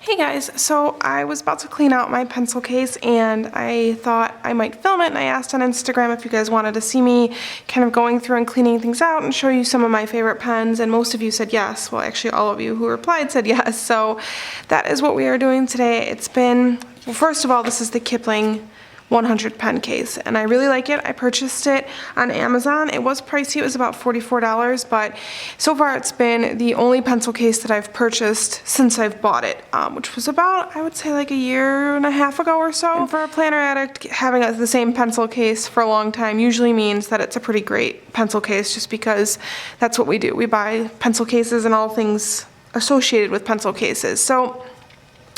Hey guys, so I was about to clean out my pencil case and I thought I might film it, and I asked on Instagram if you guys wanted to see me kind of going through and cleaning things out and show you some of my favorite pens, and most of you said yes. Well, actually all of you who replied said yes, so that is what we are doing today. Well, first of all, this is the Kipling 100 pen case, and I really like it. I purchased it on Amazon. It was pricey, it was about $44, but so far it's been the only pencil case that I've purchased since I've bought it, which was about, I would say, like a year and a half ago or so. And for a planner addict, having the same pencil case for a long time usually means that it's a pretty great pencil case, just because that's what we do. We buy pencil cases and all things associated with pencil cases. So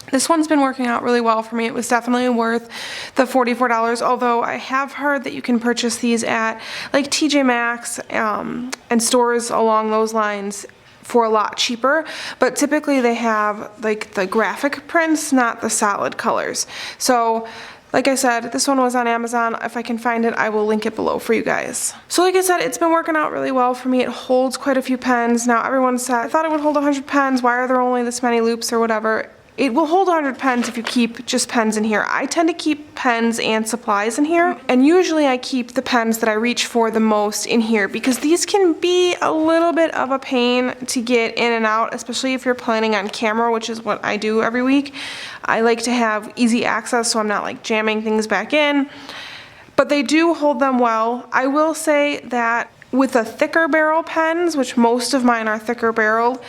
this one's been working out really well for me. It was definitely worth the $44, although I have heard that you can purchase these at like TJ Maxx and stores along those lines for a lot cheaper, but typically they have like the graphic prints, not the solid colors. So like I said, this one was on Amazon. If I can find it, I will link it below for you guys. So like I said, it's been working out really well for me. It holds quite a few pens. Now everyone said, I thought it would hold 100 pens. Why are there only this many loops or whatever? It will hold 100 pens if you keep just pens in here. I tend to keep pens and supplies in here, and usually I keep the pens that I reach for the most in here, because these can be a little bit of a pain to get in and out, especially if you're planning on camera, which is what I do every week. I like to have easy access so I'm not like jamming things back in, but they do hold them well. I will say that with the thicker barrel pens, which most of mine are thicker barreled,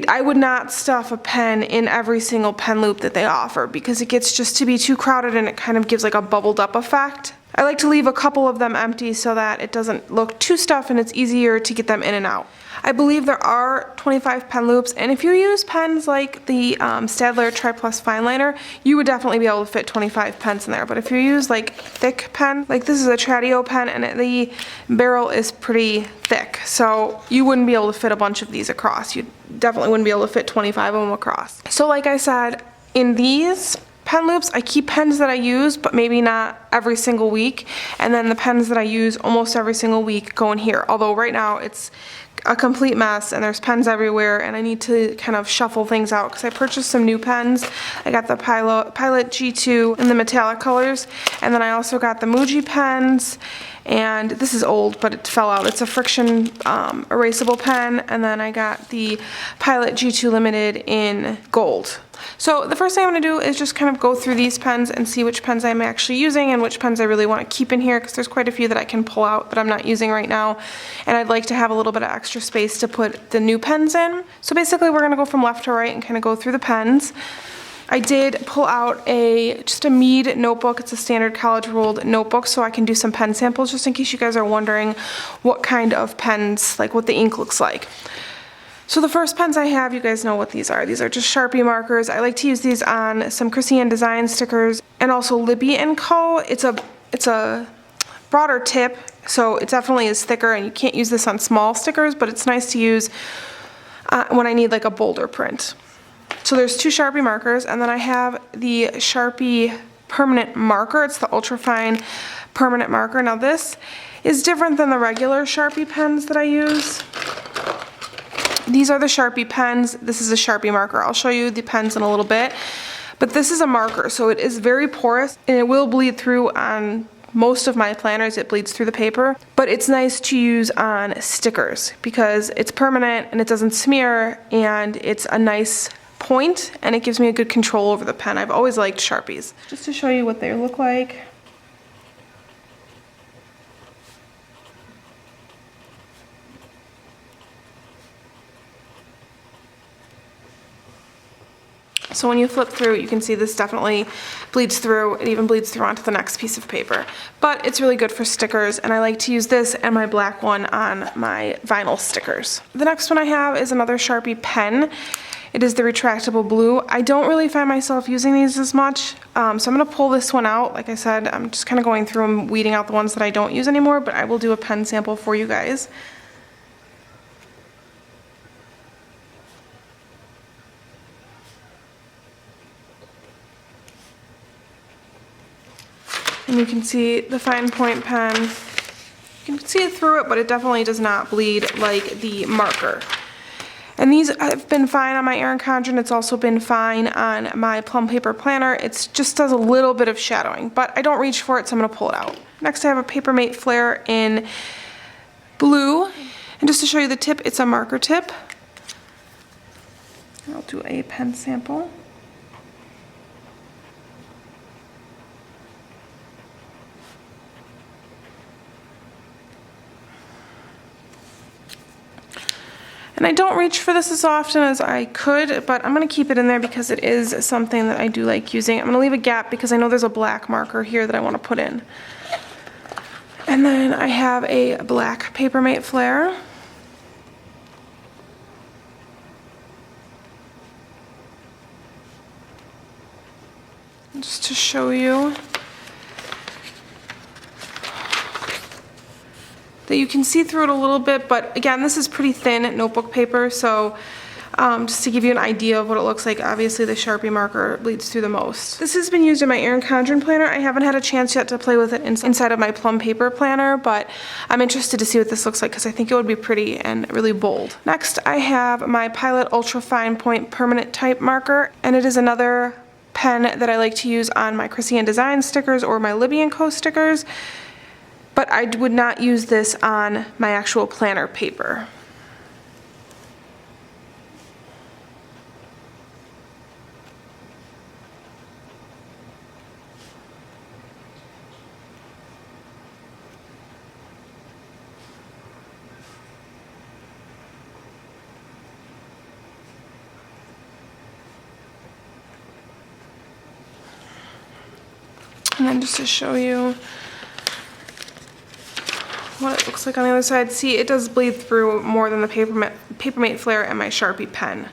I would not stuff a pen in every single pen loop that they offer, because it gets just to be too crowded and it kind of gives like a bubbled up effect. I like to leave a couple of them empty so that it doesn't look too stuffed and it's easier to get them in and out. I believe there are 25 pen loops, and if you use pens like the Staedtler Tri Plus Fineliner, you would definitely be able to fit 25 pens in there. But if you use like thick pen, like this is a Tradio pen and the barrel is pretty thick, so you wouldn't be able to fit a bunch of these across. You definitely wouldn't be able to fit 25 of them across. So like I said, in these pen loops, I keep pens that I use, but maybe not every single week, and then the pens that I use almost every single week go in here. Although right now it's a complete mess and there's pens everywhere, and I need to kind of shuffle things out because I purchased some new pens. I got the Pilot G2 in the metallic colors, and then I also got the Muji pens, and this is old but it fell out. It's a friction erasable pen, and then I got the Pilot G2 Limited in gold. So the first thing I'm going to do is just kind of go through these pens and see which pens I'm actually using and which pens I really want to keep in here, because there's quite a few that I can pull out that I'm not using right now, and I'd like to have a little bit of extra space to put the new pens in. So basically we're going to go from left to right and kind of go through the pens. I did pull out just a Mead notebook. It's a standard college ruled notebook, so I can do some pen samples just in case you guys are wondering what kind of pens, like what the ink looks like. So the first pens I have, you guys know what these are. These are just Sharpie markers. I like to use these on some Chrissy & Design stickers and also Libby & Co. It's a broader tip, so it definitely is thicker, and you can't use this on small stickers, but it's nice to use when I need like a bolder print. So there's two Sharpie markers, and then I have the Sharpie permanent marker. It's the ultrafine permanent marker. Now this is different than the regular Sharpie pens that I use. These are the Sharpie pens. This is a Sharpie marker. I'll show you the pens in a little bit. But this is a marker, so it is very porous, and it will bleed through on most of my planners. It bleeds through the paper. But it's nice to use on stickers because it's permanent and it doesn't smear, and it's a nice point, and it gives me a good control over the pen. I've always liked Sharpies. Just to show you what they look like. So when you flip through, you can see this definitely bleeds through. It even bleeds through onto the next piece of paper. But it's really good for stickers, and I like to use this and my black one on my vinyl stickers. The next one I have is another Sharpie pen. It is the retractable blue. I don't really find myself using these as much, so I'm going to pull this one out. Like I said, I'm just kind of going through and weeding out the ones that I don't use anymore, but I will do a pen sample for you guys. And you can see the fine point pen. You can see it through it, but it definitely does not bleed like the marker. And these have been fine on my Erin Condren. It's also been fine on my plum paper planner. It just does a little bit of shadowing, but I don't reach for it, so I'm gonna pull it out. Next I have a Papermate Flare in blue. And just to show you the tip, it's a marker tip. I'll do a pen sample. And I don't reach for this as often as I could, but I'm going to keep it in there because it is something that I do like using. I'm going to leave a gap because I know there's a black marker here that I want to put in. And then I have a black Papermate Flare. Just to show you that you can see through it a little bit, but again, this is pretty thin notebook paper, so just to give you an idea of what it looks like, obviously the Sharpie marker bleeds through the most. This has been used in my Erin Condren planner. I haven't had a chance yet to play with it inside of my plum paper planner, but I'm interested to see what this looks like because I think it would be pretty and really bold. Next, I have my Pilot Ultra Fine Point Permanent Type marker, and it is another pen that I like to use on my Chrissy Ann Design stickers or my Libby & Co stickers, but I would not use this on my actual planner paper. And then just to show you what it looks like on the other side, see, it does bleed through more than the Papermate Flare and my Sharpie pen.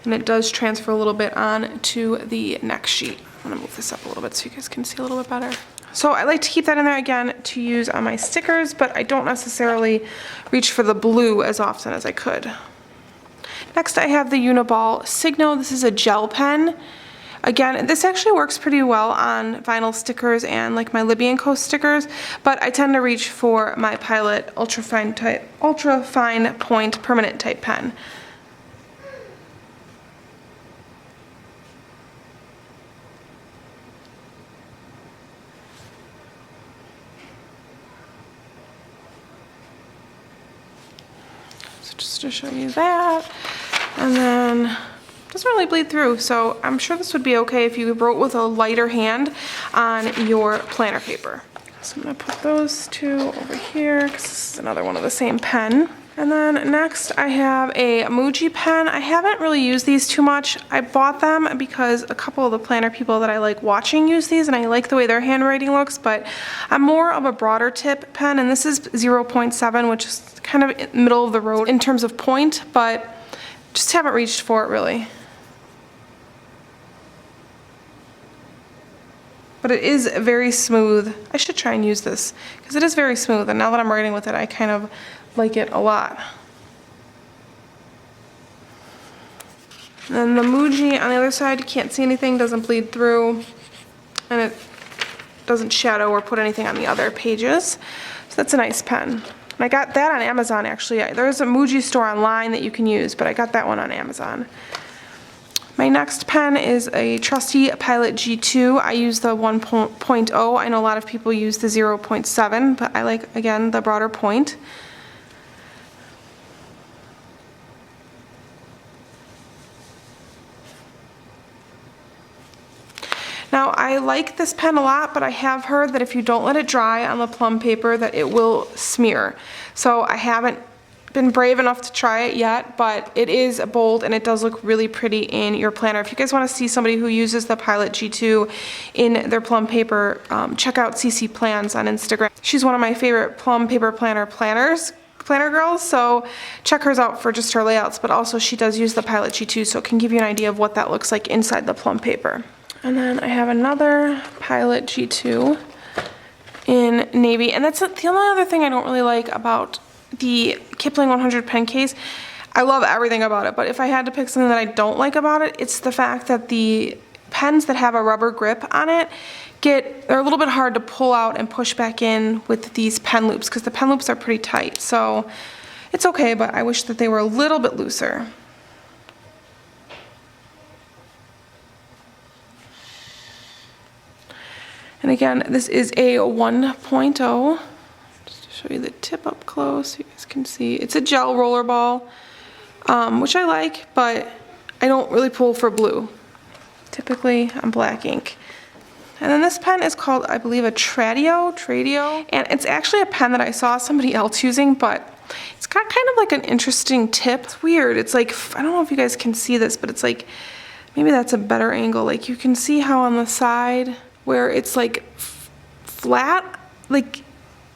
And it does transfer a little bit on to the next sheet. I'm gonna move this up a little bit so you guys can see a little bit better. So I like to keep that in there again to use on my stickers, but I don't necessarily reach for the blue as often as I could. Next I have the Uniball Signo. This is a gel pen. Again, this actually works pretty well on vinyl stickers and like my Libby & Co stickers, but I tend to reach for my Pilot Ultra Fine Point Permanent Type pen. So just to show you that, and then doesn't really bleed through, so I'm sure this would be okay if you wrote with a lighter hand on your planner paper. So I'm going to put those two over here because this is another one of the same pen. And then next I have a Muji pen. I haven't really used these too much. I bought them because a couple of the planner people that I like watching use these and I like the way their handwriting looks, but I'm more of a broader tip pen, and this is 0.7, which is kind of middle of the road in terms of point, but just haven't reached for it really. But it is very smooth. I should try and use this because it is very smooth, and now that I'm writing with it, I kind of like it a lot. And then the Muji on the other side, you can't see anything, doesn't bleed through, and it doesn't shadow or put anything on the other pages. So that's a nice pen. And I got that on Amazon actually. There's a Muji store online that you can use, but I got that one on Amazon. My next pen is a trusty Pilot G2. I use the 1.0. I know a lot of people use the 0.7, but I like, again, the broader point. Now, I like this pen a lot, but I have heard that if you don't let it dry on the plum paper that it will smear. So I haven't been brave enough to try it yet, but it is bold and it does look really pretty in your planner. If you guys want to see somebody who uses the Pilot G2 in their plum paper, check out CC Plans on Instagram. She's one of my favorite plum paper planner girls, so check hers out for just her layouts, but also she does use the Pilot G2, so it can give you an idea of what that looks like inside the plum paper. And then I have another Pilot G2 in navy, and that's the only other thing I don't really like about the Kipling 100 pen case. I love everything about it, but if I had to pick something that I don't like about it, it's the fact that the pens that have a rubber grip on it they're a little bit hard to pull out and push back in with these pen loops because the pen loops are pretty tight. So it's okay, but I wish that they were a little bit looser. And again, this is a 1.0. Just to show you the tip up close, so you guys can see. It's a gel roller ball, which I like, but I don't really pull for blue. Typically, I'm black ink. And then this pen is called, I believe, a Tradio, and it's actually a pen that I saw somebody else using, but it's got kind of like an interesting tip. It's weird. It's like, I don't know if you guys can see this, but it's like, maybe that's a better angle. Like you can see how on the side where it's like flat, like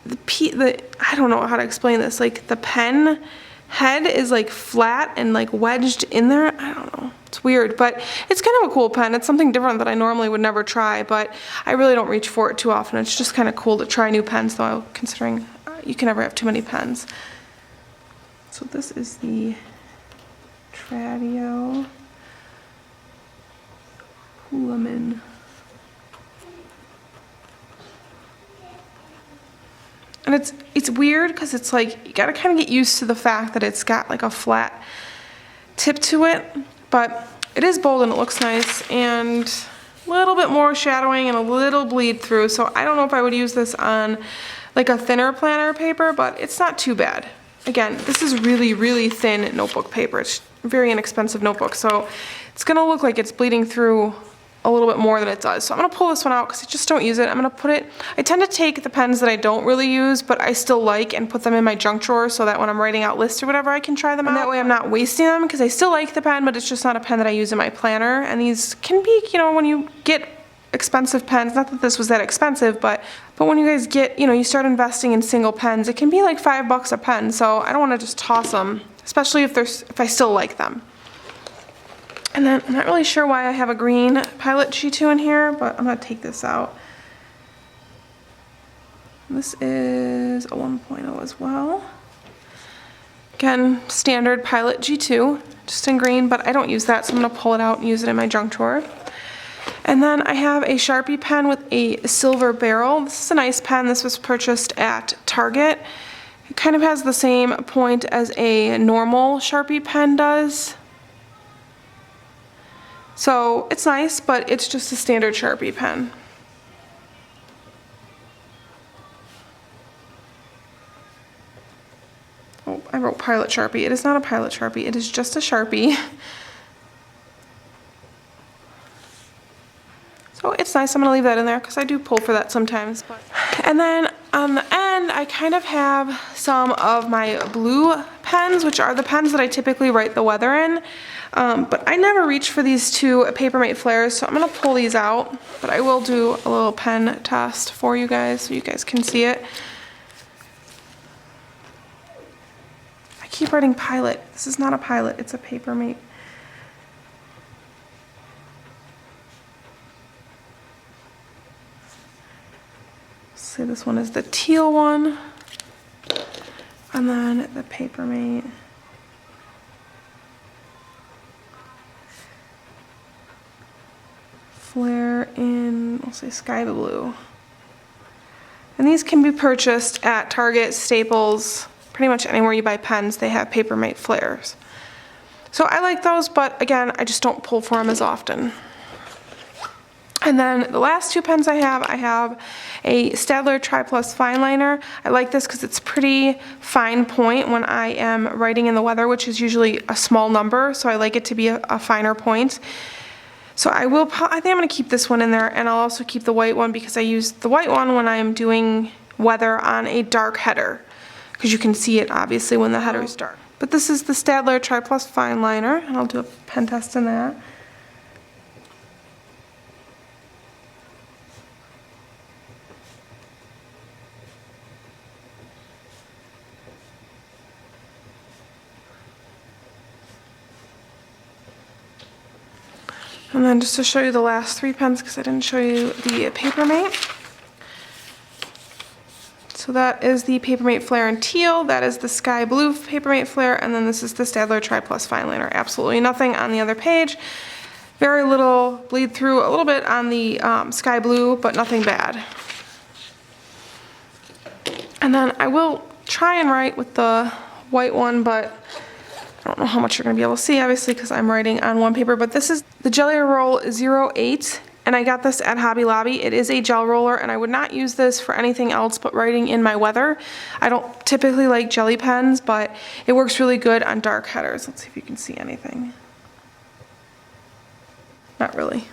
I don't know how to explain this. Like the pen head is like flat and like wedged in there. I don't know. It's weird, but it's kind of a cool pen. It's something different that I normally would never try, but I really don't reach for it too often. It's just kind of cool to try new pens, though, considering you can never have too many pens. So this is the Tradio Hulamin. And it's weird because it's like, you gotta kind of get used to the fact that it's got like a flat tip to it, but it is bold and it looks nice, and a little bit more shadowing and a little bleed through. So I don't know if I would use this on like a thinner planner paper, but it's not too bad. Again, this is really, really thin notebook paper. It's a very inexpensive notebook, so it's gonna look like it's bleeding through a little bit more than it does. So I'm gonna pull this one out because I just don't use it. I'm gonna put it, I tend to take the pens that I don't really use, but I still like, and put them in my junk drawer so that when I'm writing out lists or whatever, I can try them out. And that way I'm not wasting them, because I still like the pen, but it's just not a pen that I use in my planner. And these can be, you know, when you get expensive pens, not that this was that expensive, but when you guys get, you know, you start investing in single pens, it can be like $5 a pen. So I don't wanna just toss them, especially if I still like them. And then I'm not really sure why I have a green Pilot G2 in here, but I'm gonna take this out. This is a 1.0 as well. Again, standard Pilot G2, just in green, but I don't use that, so I'm gonna pull it out and use it in my junk drawer. And then I have a Sharpie pen with a silver barrel. This is a nice pen. This was purchased at Target. It kind of has the same point as a normal Sharpie pen does. So it's nice, but it's just a standard Sharpie pen. Oh, I wrote Pilot Sharpie. It is not a Pilot Sharpie. It is just a Sharpie. So it's nice. I'm going to leave that in there because I do pull for that sometimes. And then on the end, I kind of have some of my blue pens, which are the pens that I typically write the weather in. But I never reach for these two Papermate flares, so I'm going to pull these out. But I will do a little pen test for you guys so you guys can see it. I keep writing Pilot. This is not a Pilot, it's a Papermate. So this one is the teal one, and then the Papermate. Flare in, we'll say sky blue. And these can be purchased at Target, Staples, pretty much anywhere you buy pens, they have Papermate flares. So I like those, but again, I just don't pull for them as often. And then the last two pens I have a Staedtler Tri-Plus Fineliner. I like this because it's pretty fine point when I am writing in the weather, which is usually a small number, so I like it to be a finer point. So I think I'm going to keep this one in there, and I'll also keep the white one because I use the white one when I'm doing weather on a dark header, because you can see it obviously when the header is dark. But this is the Staedtler Tri-Plus Fineliner, and I'll do a pen test in that. And then just to show you the last three pens, because I didn't show you the Papermate. So that is the Papermate Flare in teal, that is the sky blue Papermate Flare, and then this is the Staedtler Tri-Plus Fineliner. Absolutely nothing on the other page. Very little bleed through, a little bit on the sky blue, but nothing bad. And then I will try and write with the white one, but I don't know how much you're going to be able to see, obviously, because I'm writing on one paper, but this is the Jelly Roll 08 and I got this at Hobby Lobby. It is a gel roller, and I would not use this for anything else but writing in my weather. I don't typically like jelly pens, but it works really good on dark headers. Let's see if you can see anything. Not really.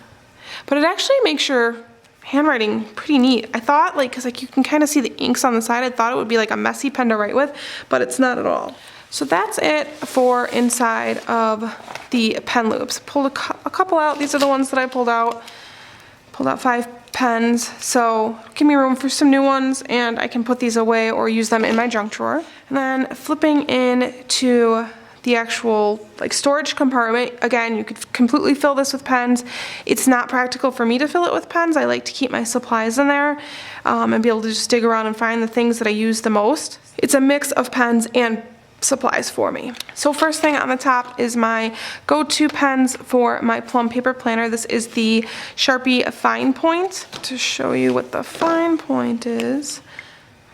But it actually makes your handwriting pretty neat. I thought, like, because like you can kind of see the inks on the side, I thought it would be like a messy pen to write with, but it's not at all. So that's it for inside of the pen loops. Pulled a couple out. These are the ones that I pulled out. Pulled out 5 pens, so give me room for some new ones, and I can put these away or use them in my junk drawer. And then flipping into the actual like storage compartment, again, you could completely fill this with pens. It's not practical for me to fill it with pens. I like to keep my supplies in there and be able to just dig around and find the things that I use the most. It's a mix of pens and supplies for me. So first thing on the top is my go-to pens for my plum paper planner. This is the Sharpie Fine Point. To show you what the fine point is,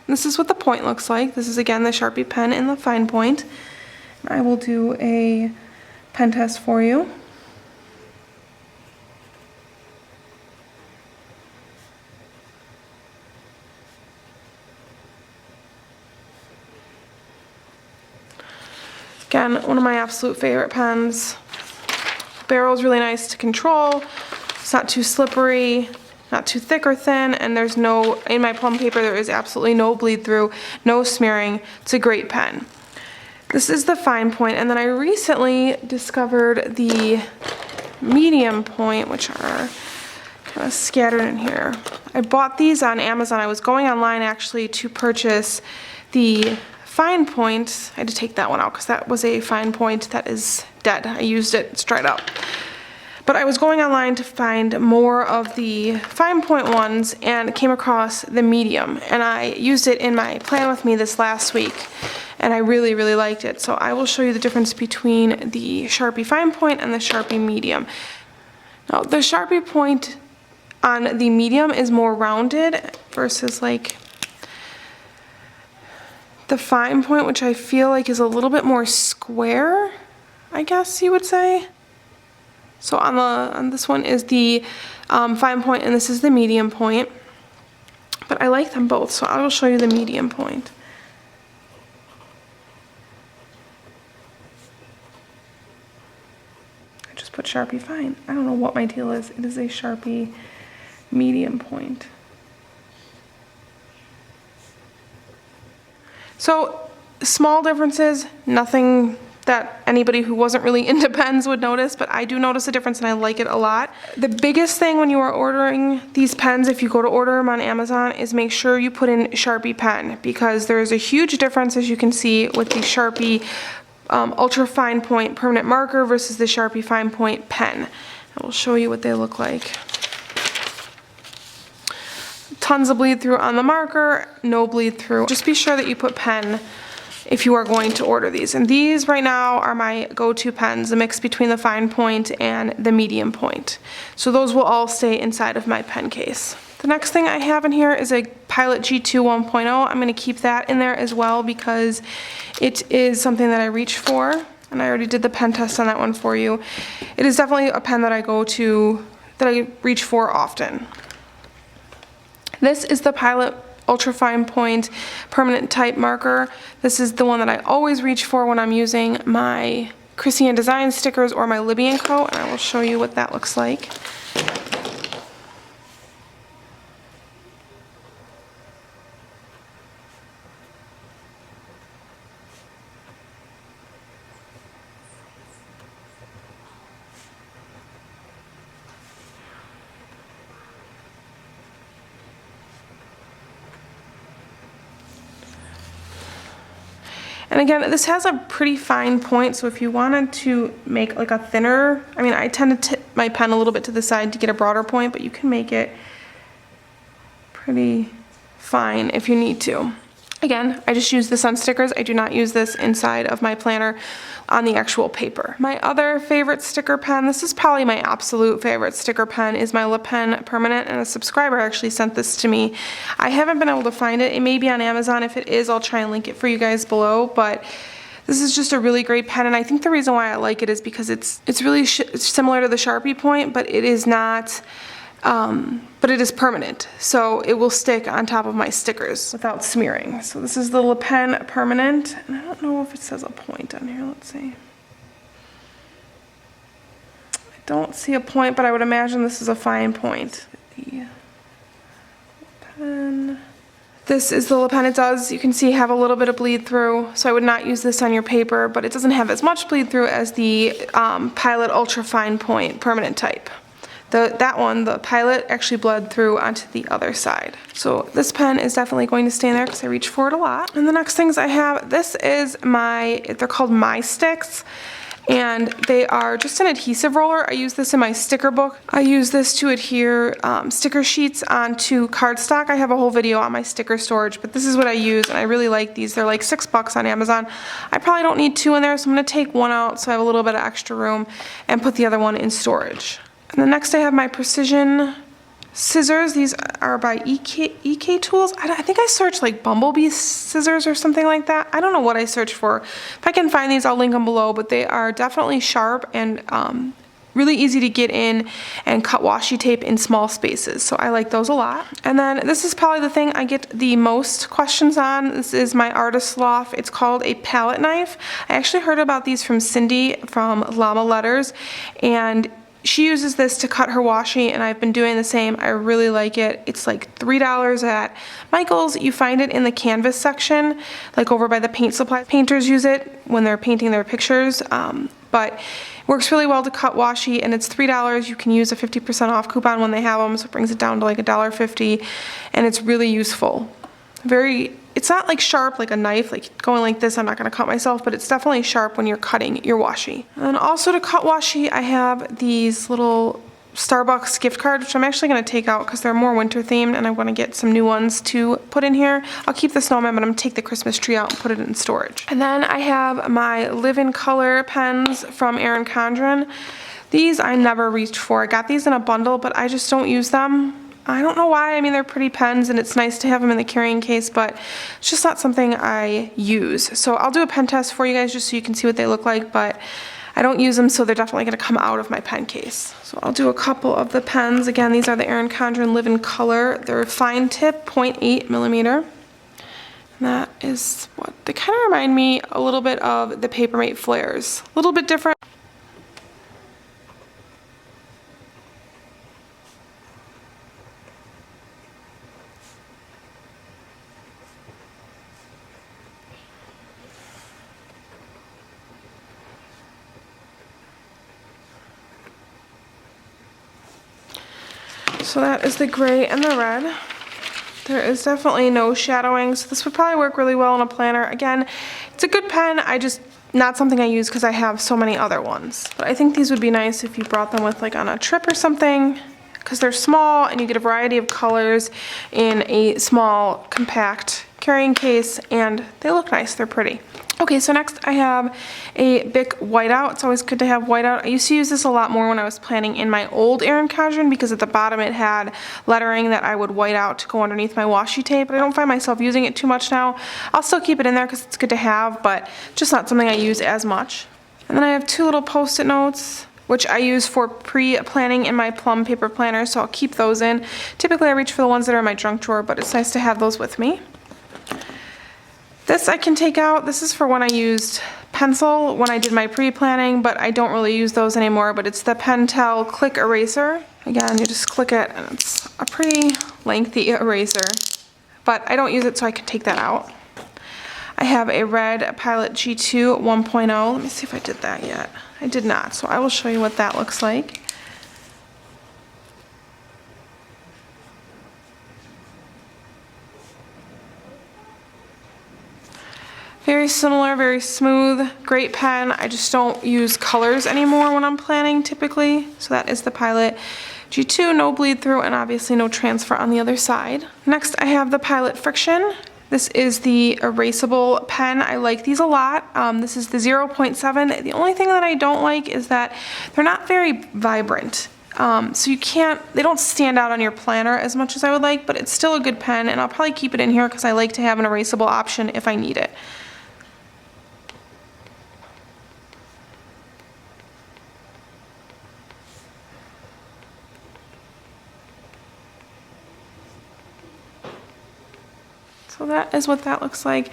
this is what the point looks like. This is again the Sharpie pen in the fine point. I will do a pen test for you. Again, one of my absolute favorite pens. Barrel is really nice to control. It's not too slippery, not too thick or thin, and there's no, in my plum paper, there is absolutely no bleed through, no smearing. It's a great pen. This is the fine point, and then I recently discovered the medium point, which are kind of scattered in here. I bought these on Amazon. I was going online actually to purchase the fine point. I had to take that one out because that was a fine point that is dead. I used it, it's dried up. But I was going online to find more of the fine point ones and came across the medium, and I used it in my plan with me this last week, and I really, really liked it. So I will show you the difference between the Sharpie Fine Point and the Sharpie Medium. Now, the Sharpie point on the medium is more rounded versus like the fine point, which I feel like is a little bit more square, I guess you would say. So on this one is the fine point, and this is the medium point. But I like them both, so I will show you the medium point. I just put Sharpie Fine. I don't know what my deal is. It is a Sharpie medium point. So small differences, nothing that anybody who wasn't really into pens would notice, but I do notice a difference and I like it a lot. The biggest thing when you are ordering these pens, if you go to order them on Amazon, is make sure you put in Sharpie pen, because there is a huge difference, as you can see, with the Sharpie Ultra Fine Point permanent marker versus the Sharpie Fine Point pen. I will show you what they look like. Tons of bleed through on the marker, no bleed through. Just be sure that you put pen if you are going to order these. And these right now are my go-to pens, a mix between the fine point and the medium point. So those will all stay inside of my pen case. The next thing I have in here is a Pilot G2 1.0. I'm going to keep that in there as well because it is something that I reach for, and I already did the pen test on that one for you. It is definitely a pen that I reach for often. This is the Pilot Ultra Fine Point permanent type marker. This is the one that I always reach for when I'm using my Chrissy Ann Design stickers or my Libby & Co, and I will show you what that looks like. And again, this has a pretty fine point, so if you wanted to make like a thinner, I mean, I tend to tip my pen a little bit to the side to get a broader point, but you can make it pretty fine if you need to. Again, I just use this on stickers. I do not use this inside of my planner on the actual paper. My other favorite sticker pen, this is probably my absolute favorite sticker pen, is my Le Pen Permanent, and a subscriber actually sent this to me. I haven't been able to find it. It may be on Amazon. If it is, I'll try and link it for you guys below, but this is just a really great pen, and I think the reason why I like it is because it's really similar to the Sharpie point, but it is not but it is permanent, so it will stick on top of my stickers without smearing. So this is the Le Pen Permanent, and I don't know if it says a point on here. Let's see. I don't see a point, but I would imagine this is a fine point. The Le Pen. This is the Le Pen. It does, you can see, have a little bit of bleed through, so I would not use this on your paper, but it doesn't have as much bleed through as the Pilot Ultra Fine Point Permanent type. That one, the Pilot, actually bled through onto the other side. So this pen is definitely going to stay in there because I reach for it a lot. And the next things I have, this is they're called My Sticks. And they are just an adhesive roller. I use this in my sticker book. I use this to adhere sticker sheets onto cardstock. I have a whole video on my sticker storage, but this is what I use, and I really like these. They're like $6 on Amazon. I probably don't need two in there, so I'm going to take one out so I have a little bit of extra room and put the other one in storage. And then next I have my precision scissors. These are by EK Tools. I think I searched like bumblebee scissors or something like that. I don't know what I searched for. If I can find these, I'll link them below, but they are definitely sharp and really easy to get in and cut washi tape in small spaces. So I like those a lot. And then this is probably the thing I get the most questions on. This is my Artist Loft. It's called a palette knife. I actually heard about these from Cindy from Llama Letters, and she uses this to cut her washi, and I've been doing the same. I really like it. It's like $3 at Michael's. You find it in the canvas section, like over by the paint supply. Painters use it when they're painting their pictures, but it works really well to cut washi, and it's $3. You can use a 50% off coupon when they have them, so it brings it down to like $1.50, and it's really useful. It's not like sharp like a knife, like going like this, I'm not going to cut myself, but it's definitely sharp when you're cutting your washi. And also to cut washi, I have these little Starbucks gift cards, which I'm actually going to take out because they're more winter themed, and I want to get some new ones to put in here. I'll keep the snowman, but I'm going to take the Christmas tree out and put it in storage. And then I have my Live in Color pens from Erin Condren. These I never reached for. I got these in a bundle, but I just don't use them. I don't know why. I mean, they're pretty pens and it's nice to have them in the carrying case, but it's just not something I use. So I'll do a pen test for you guys just so you can see what they look like, but I don't use them, so they're definitely going to come out of my pen case. So I'll do a couple of the pens. Again, these are the Erin Condren Live in Color. They're fine tip, 0.8 millimeter. And that is what they kind of remind me a little bit of the Papermate Flares. A little bit different. So that is the gray and the red. There is definitely no shadowing, so this would probably work really well in a planner. Again, it's a good pen, not something I use because I have so many other ones. But I think these would be nice if you brought them with like on a trip or something, because they're small and you get a variety of colors in a small, compact carrying case, and they look nice, they're pretty. Okay, so next I have a Bic whiteout. It's always good to have whiteout. I used to use this a lot more when I was planning in my old Erin Condren because at the bottom it had lettering that I would white out to go underneath my washi tape, but I don't find myself using it too much now. I'll still keep it in there because it's good to have, but just not something I use as much. And then I have two little Post-it notes, which I use for pre-planning in my plum paper planner, so I'll keep those in. Typically I reach for the ones that are in my junk drawer, but it's nice to have those with me. This I can take out. This is for when I used pencil when I did my pre-planning, but I don't really use those anymore, but it's the Pentel Click Eraser. Again, you just click it and it's a pretty lengthy eraser, but I don't use it, so I can take that out. I have a red Pilot G2 1.0. Let me see if I did that yet. I did not, so I will show you what that looks like. Very similar, very smooth, great pen. I just don't use colors anymore when I'm planning typically. So that is the Pilot G2, no bleed through, and obviously no transfer on the other side. Next I have the Pilot Friction. This is the erasable pen. I like these a lot. This is the 0.7. The only thing that I don't like is that they're not very vibrant. So they don't stand out on your planner as much as I would like, but it's still a good pen, and I'll probably keep it in here because I like to have an erasable option if I need it. So that is what that looks like.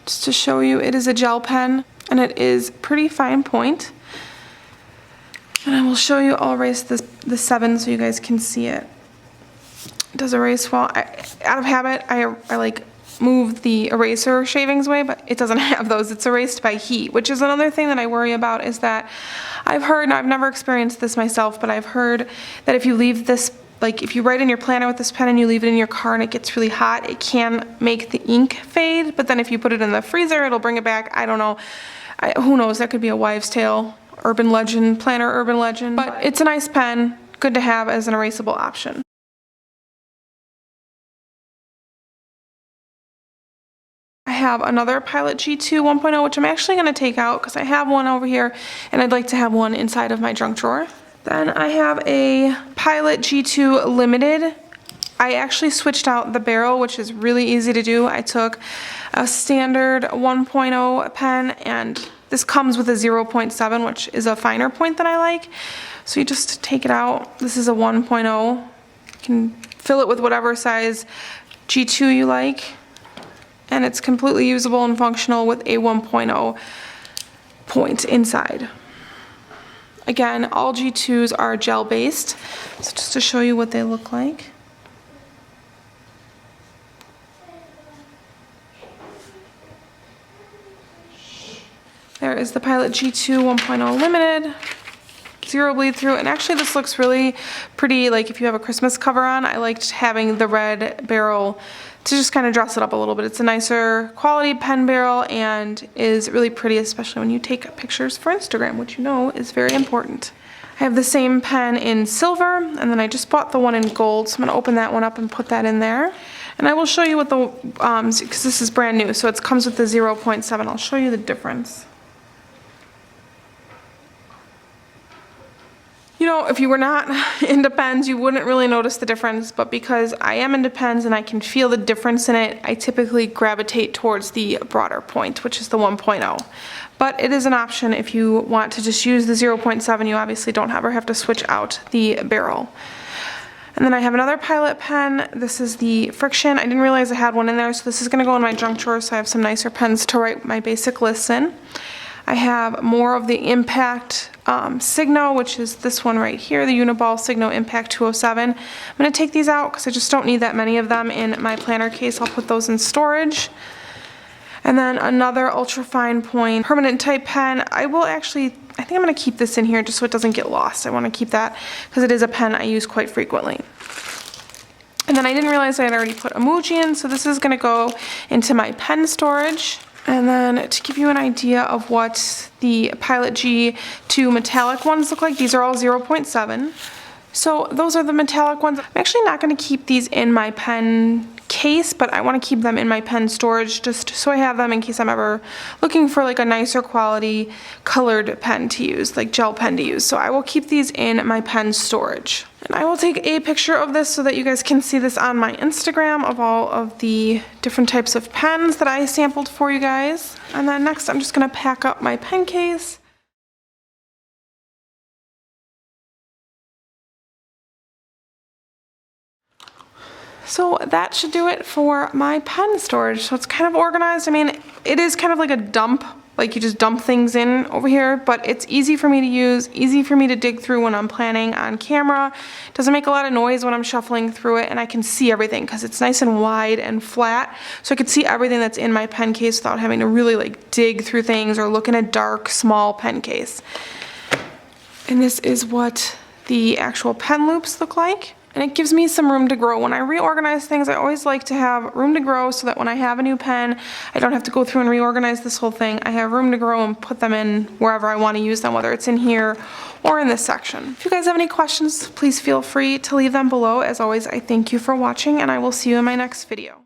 Just to show you, it is a gel pen and it is pretty fine point. And I will show you, I'll erase the 7 so you guys can see it. It does erase well. Out of habit, I like move the eraser shavings away, but it doesn't have those. It's erased by heat, which is another thing that I worry about, is that I've heard, and I've never experienced this myself, but I've heard that if you leave this, like if you write in your planner with this pen and you leave it in your car and it gets really hot, it can make the ink fade, but then if you put it in the freezer, it'll bring it back. I don't know. Who knows? That could be a wives' tale, urban legend, planner urban legend, but it's a nice pen, good to have as an erasable option. I have another Pilot G2 1.0, which I'm actually going to take out because I have one over here and I'd like to have one inside of my junk drawer. Then I have a Pilot G2 Limited. I actually switched out the barrel, which is really easy to do. I took a standard 1.0 pen and this comes with a 0.7, which is a finer point that I like. So you just take it out. This is a 1.0. You can fill it with whatever size G2 you like. And it's completely usable and functional with a 1.0 point inside. Again, all G2s are gel based, so just to show you what they look like. There is the Pilot G2 1.0 Limited. Zero bleed through, and actually this looks really pretty, like if you have a Christmas cover on. I liked having the red barrel to just kind of dress it up a little bit. It's a nicer quality pen barrel and is really pretty, especially when you take pictures for Instagram, which you know is very important. I have the same pen in silver, and then I just bought the one in gold, so I'm going to open that one up and put that in there. And I will show you what the, because this is brand new, so it comes with the 0.7. I'll show you the difference. You know, if you were not into pens, you wouldn't really notice the difference, but because I am into pens and I can feel the difference in it, I typically gravitate towards the broader point, which is the 1.0. But it is an option if you want to just use the 0.7. You obviously don't ever have to switch out the barrel. And then I have another Pilot pen. This is the Friction. I didn't realize I had one in there, so this is going to go in my junk drawer, so I have some nicer pens to write my basic lists in. I have more of the Impact Signo, which is this one right here, the Uniball Signo Impact 207. I'm going to take these out because I just don't need that many of them in my planner case. I'll put those in storage. And then another ultra fine point permanent type pen. I think I'm going to keep this in here just so it doesn't get lost. I want to keep that because it is a pen I use quite frequently. And then I didn't realize I had already put emoji in, so this is going to go into my pen storage. And then to give you an idea of what the Pilot G2 metallic ones look like, these are all 0.7. So those are the metallic ones. I'm actually not going to keep these in my pen case, but I want to keep them in my pen storage just so I have them in case I'm ever looking for like a nicer quality colored pen to use, like gel pen to use. So I will keep these in my pen storage. And I will take a picture of this so that you guys can see this on my Instagram of all of the different types of pens that I sampled for you guys. And then next I'm just going to pack up my pen case. So that should do it for my pen storage. So it's kind of organized. I mean, it is kind of like a dump, like you just dump things in over here, but it's easy for me to use, easy for me to dig through when I'm planning on camera. It doesn't make a lot of noise when I'm shuffling through it, and I can see everything because it's nice and wide and flat. So I could see everything that's in my pen case without having to really like dig through things or look in a dark, small pen case. And this is what the actual pen loops look like. And it gives me some room to grow. When I reorganize things, I always like to have room to grow so that when I have a new pen, I don't have to go through and reorganize this whole thing. I have room to grow and put them in wherever I want to use them, whether it's in here or in this section. If you guys have any questions, please feel free to leave them below. As always, I thank you for watching, and I will see you in my next video.